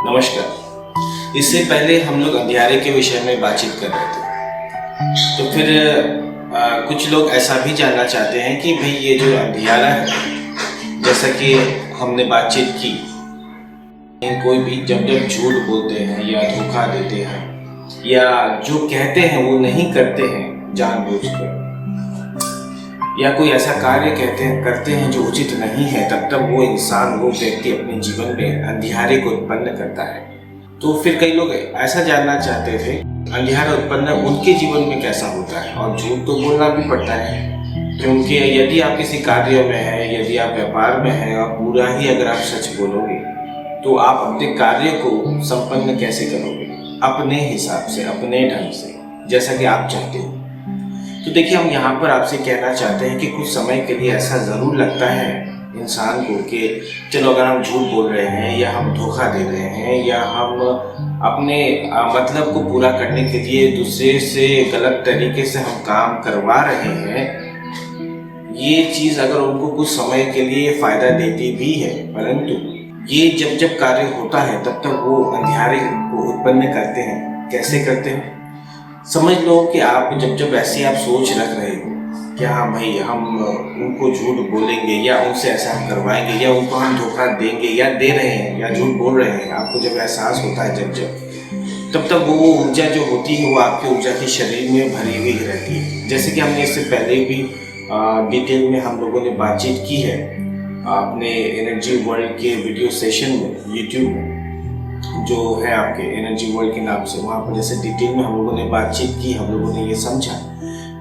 नमस्कार। इससे पहले हम लोग अंधियारे के विषय में बातचीत कर रहे थे, तो फिर कुछ लोग ऐसा भी जानना चाहते हैं कि भाई ये जो अंधियारा है, जैसा कि हमने बातचीत की, कोई भी जब जब झूठ बोलते हैं या धोखा देते हैं या जो कहते हैं वो नहीं करते हैं जानबूझकर, या कोई ऐसा कार्य करते हैं जो उचित नहीं है, तब वो इंसान, वो व्यक्ति अपने जीवन में अंधियारे को उत्पन्न करता है। तो फिर कई लोग ऐसा जानना चाहते थे अंधियारा उत्पन्न उनके जीवन में कैसा होता है, और झूठ तो बोलना भी पड़ता है, क्योंकि यदि आप किसी कार्य में है, यदि आप व्यापार में है और पूरा ही अगर आप सच बोलोगे तो आप अपने कार्य को संपन्न कैसे करोगे? अपने हिसाब से, अपने ढंग से, जैसा कि आप चाहते हो। तो देखिए, हम यहाँ पर आपसे कहना चाहते हैं कि कुछ समय के लिए ऐसा ज़रूर लगता है इंसान को कि चलो अगर हम झूठ बोल रहे हैं या हम धोखा दे रहे हैं या हम अपने मतलब को पूरा करने के लिए दूसरे से गलत तरीके से हम काम करवा रहे हैं, ये चीज़ अगर उनको कुछ समय के लिए फ़ायदा देती भी है, परंतु ये जब जब कार्य होता है तब तक वो अंधियारे को उत्पन्न करते हैं। कैसे करते हैं? समझ लो कि आप जब ऐसी आप सोच रख रहे हो कि हाँ भाई हम उनको झूठ बोलेंगे या उनसे ऐसा हम करवाएंगे या उनको हम धोखा देंगे या दे रहे हैं या झूठ बोल रहे हैं, आपको जब एहसास होता है तब वो ऊर्जा जो होती है वो आपकी ऊर्जा के शरीर में भरी हुई रहती है। जैसे कि हमने इससे पहले भी डिटेल में हम लोगों ने बातचीत की है अपने एनर्जी वर्ल्ड के वीडियो सेशन में, यूट्यूब में जो है आपके एनर्जी वर्ल्ड के नाम से, वहाँ पर जैसे डिटेल में हम लोगों ने बातचीत की। हम लोगों ने ये समझा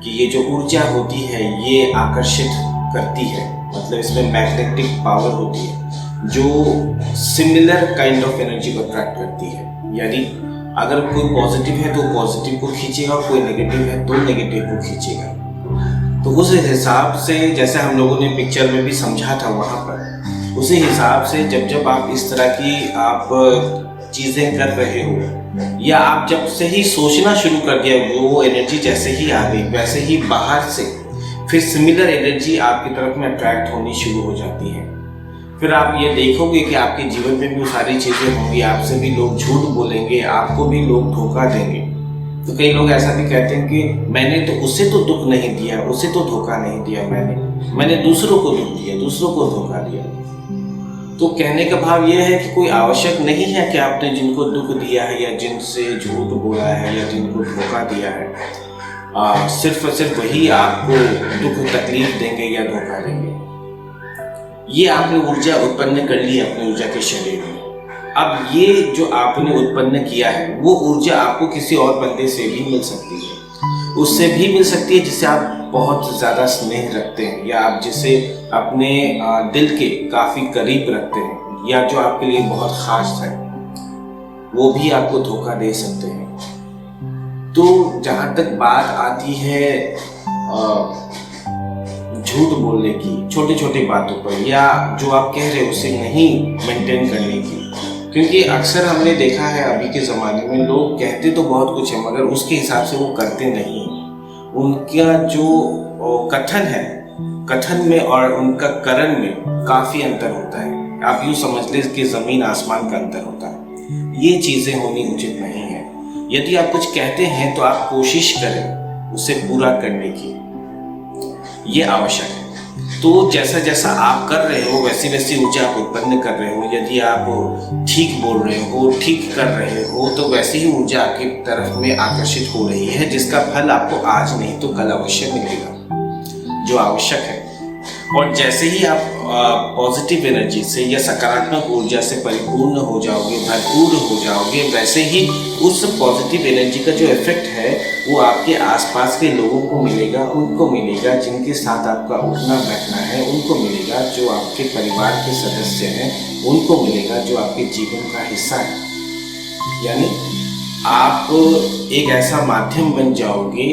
कि ये जो ऊर्जा होती है ये आकर्षित करती है, मतलब इसमें मैग्नेटिक पावर होती है जो सिमिलर काइंड ऑफ एनर्जी को अट्रैक्ट करती है। यानी अगर कोई पॉजिटिव है तो पॉजिटिव को खींचेगा, कोई नेगेटिव है तो नेगेटिव को खींचेगा। तो उस हिसाब से, जैसे हम लोगों ने पिक्चर में भी समझा था वहाँ पर, उसी हिसाब से जब आप इस तरह की आप चीज़ें कर रहे हो या आप जब से ही सोचना शुरू कर दिया, वो एनर्जी जैसे ही आ गई वैसे ही बाहर से फिर सिमिलर एनर्जी आपकी तरफ में अट्रैक्ट होनी शुरू हो जाती है। फिर आप ये देखोगे कि आपके जीवन में भी वो सारी चीज़ें होंगी, आपसे भी लोग झूठ बोलेंगे, आपको भी लोग धोखा देंगे। तो कई लोग ऐसा भी कहते हैं कि मैंने तो उसे तो दुख नहीं दिया, उसे तो धोखा नहीं दिया, मैंने दूसरों को दुख दिया, दूसरों को धोखा दिया। तो कहने का भाव यह है कि कोई आवश्यक नहीं है कि आपने जिनको दुख दिया है या जिनसे झूठ बोला है या जिनको धोखा दिया है सिर्फ और सिर्फ वही आपको दुख तकलीफ देंगे या धोखा देंगे। ये आपने ऊर्जा उत्पन्न कर ली अपनी ऊर्जा के शरीर में। अब ये जो आपने उत्पन्न किया है वो ऊर्जा आपको किसी और बंदे से भी मिल सकती है, उससे भी मिल सकती है जिससे आप बहुत ज़्यादा स्नेह रखते हैं या आप जिसे अपने दिल के काफ़ी करीब रखते हैं या जो आपके लिए बहुत ख़ास है, वो भी आपको धोखा दे सकते हैं। तो जहाँ तक बात आती है झूठ बोलने की छोटी छोटी बातों पर या जो आप कह रहे हो उसे नहीं मेंटेन करने की, क्योंकि अक्सर हमने देखा है अभी के ज़माने में लोग कहते तो बहुत कुछ है मगर उसके हिसाब से वो करते नहीं। उनका जो कथन है, कथन में और उनका करण में काफ़ी अंतर होता है। आप यूँ समझ लें कि ज़मीन आसमान का अंतर होता है। ये चीज़ें होनी उचित नहीं है। यदि आप कुछ कहते हैं तो आप कोशिश करें उसे पूरा करने की, ये आवश्यक है। तो जैसा जैसा आप कर रहे हो वैसी वैसी ऊर्जा आप उत्पन्न कर रहे हो। यदि आप ठीक बोल रहे हो, ठीक कर रहे हो, तो वैसी ही ऊर्जा आपकी तरफ में आकर्षित हो रही है, जिसका फल आपको आज नहीं तो कल अवश्य मिलेगा, जो आवश्यक है। और जैसे ही आप पॉजिटिव एनर्जी से या सकारात्मक ऊर्जा से परिपूर्ण हो जाओगे, भरपूर हो जाओगे, वैसे ही उस पॉजिटिव एनर्जी का जो इफेक्ट है वो आपके आसपास के लोगों को मिलेगा, उनको मिलेगा जिनके साथ आपका उठना बैठना है, उनको मिलेगा जो आपके परिवार के सदस्य हैं, उनको मिलेगा जो आपके जीवन का हिस्सा है। यानी आप एक ऐसा माध्यम बन जाओगे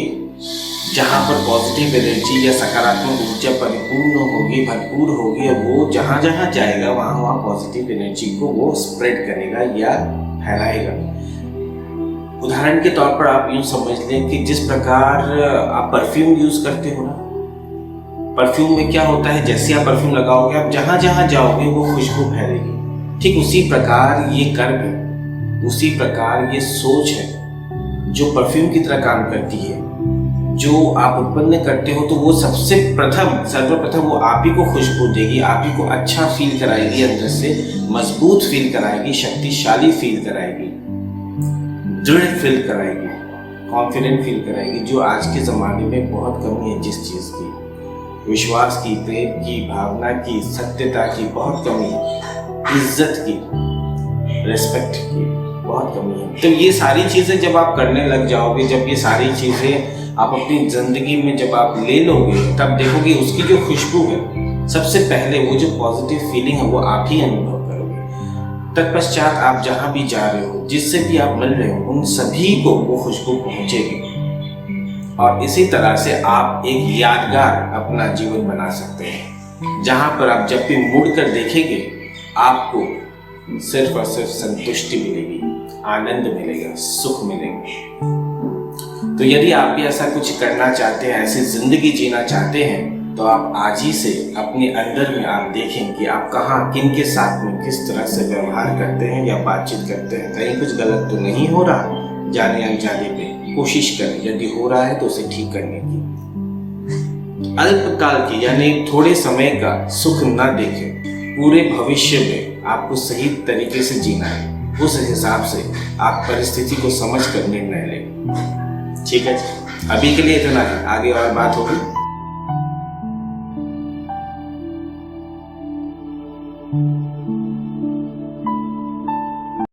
जहाँ पर पॉजिटिव एनर्जी या सकारात्मक ऊर्जा परिपूर्ण होगी, भरपूर होगी, और वो जहाँ जहाँ जाएगा वहाँ पॉजिटिव एनर्जी को वो स्प्रेड करेगा या फैलाएगा। उदाहरण के तौर पर आप यूँ समझ लें कि जिस प्रकार आप परफ्यूम यूज़ करते हो ना, परफ्यूम में क्या होता है, जैसे आप परफ्यूम लगाओगे आप जहाँ जहाँ जाओगे वो खुशबू फैलेगी। ठीक उसी प्रकार ये कर्म है। उसी प्रकार ये सोच है जो परफ्यूम की तरह काम करती है। जो आप उत्पन्न करते हो तो वो सर्वप्रथम वो आप ही को खुशबू देगी, आप ही को अच्छा फील कराएगी, अंदर से मजबूत फील कराएगी, शक्तिशाली फील कराएगी, दृढ़ फील कराएगी, कॉन्फिडेंट फील कराएगी, जो आज के ज़माने में बहुत कमी है। जिस चीज़ की, विश्वास की, प्रेम की, भावना की, सत्यता की बहुत कमी है, इज्जत की, रेस्पेक्ट की बहुत कमी है। तो ये सारी चीज़ें जब आप करने लग जाओगे, जब ये सारी चीज़ें आप अपनी ज़िंदगी में जब आप ले लोगे, तब देखोगे उसकी जो खुशबू है, सबसे पहले वो जो पॉजिटिव फीलिंग है वो आप ही अनुभव करोगे। तत्पश्चात आप जहाँ भी जा रहे हो, जिससे भी आप मिल रहे हो, उन सभी को वो खुशबू पहुँचेगी। और इसी तरह से आप एक यादगार अपना जीवन बना सकते हैं, जहाँ पर आप जब भी मुड़ कर देखेंगे आपको सिर्फ और सिर्फ संतुष्टि मिलेगी, आनंद मिलेगा, सुख मिलेगा। तो यदि आप भी ऐसा कुछ करना चाहते हैं, ऐसी जिंदगी जीना चाहते हैं, तो आप आज ही से अपने अंदर में आप देखें कि आप कहाँ, किन के साथ में किस तरह से व्यवहार करते हैं या बातचीत करते हैं। कहीं कुछ गलत तो नहीं हो रहा, जाने अनजाने में कोशिश करें, यदि हो रहा है तो उसे ठीक करने की। अल्पकाल की यानी थोड़े समय का सुख ना देखें, पूरे भविष्य में आपको सही तरीके से जीना है। उस हिसाब से आप परिस्थिति को समझ कर निर्णय लें। ठीक है, अभी के लिए इतना है, आगे और बात होगी।